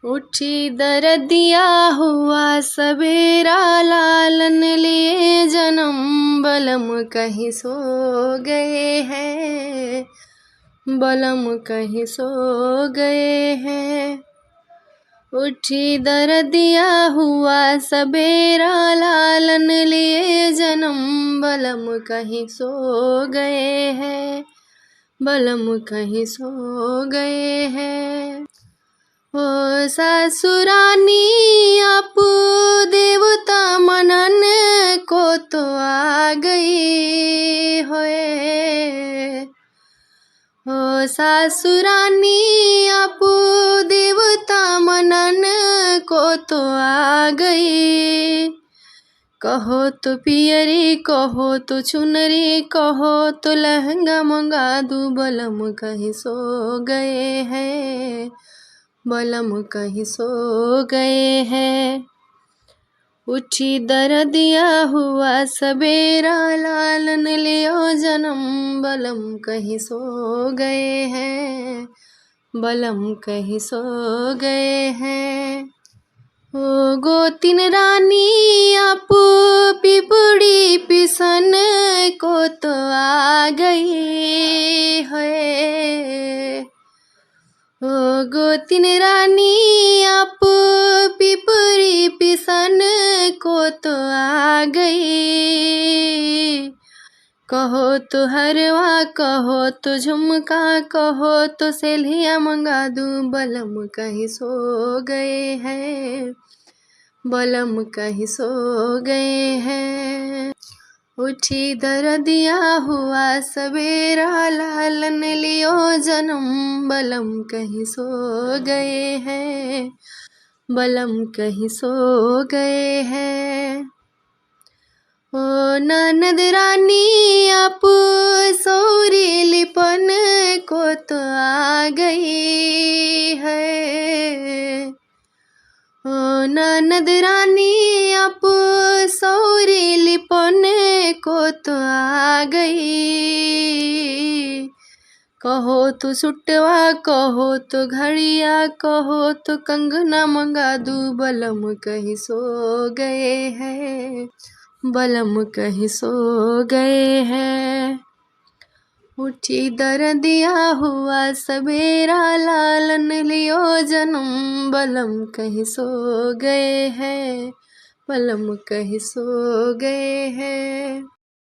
उठी दरदिया हुआ सवेरा, लालन लिए जन्म बलम कहीं सो गए हैं, बलम कहीं सो गए हैं। उठी दरदिया हुआ सवेरा, लालन लिए जन्म बलम कहीं सो गए हैं, बलम कहीं सो गए हैं। ओ ससुरानी आप देवता मनन को तो आ गई होए। ओ ससुरानी आप देवता मनन को तो आ गई। कहो तो पियरी, कहो तो चुनरी, कहो तो लहंगा मंगा दूं, बलम कहीं सो गए हैं, बलम कहीं सो गए हैं। उठी दरदिया हुआ सवेरा, लालन लियो जन्म बलम कहीं सो गए हैं, बलम कहीं सो गए हैं। ओ गोतिन रानी आप पिपड़ी पिसन को तो आ गई है। ओ गोतिन रानी आप पिपरी पिसन को तो आ गई। कहो तो हरवा, कहो तो झुमका, कहो तो सेलिया मंगा दूं, बलम कहीं सो गए हैं, बलम कहीं सो गए हैं। उठी दरदिया हुआ सवेरा, लालन लियो जन्म बलम कहीं सो गए हैं, बलम कहीं सो गए हैं। ओ ननद रानी आप सौरी लिपन को तो आ गई है। ओ ननद रानी आप सौरी लिपन को तो आ गई। कहो तो सुटवा, कहो तो घड़िया, कहो तो कंगना मंगा दूं, बलम कहीं सो गए हैं, बलम कहीं सो गए हैं। उठी दरदिया हुआ सवेरा, लालन लियो जन्म बलम कहीं सो गए हैं, बलम कहीं सो गए हैं।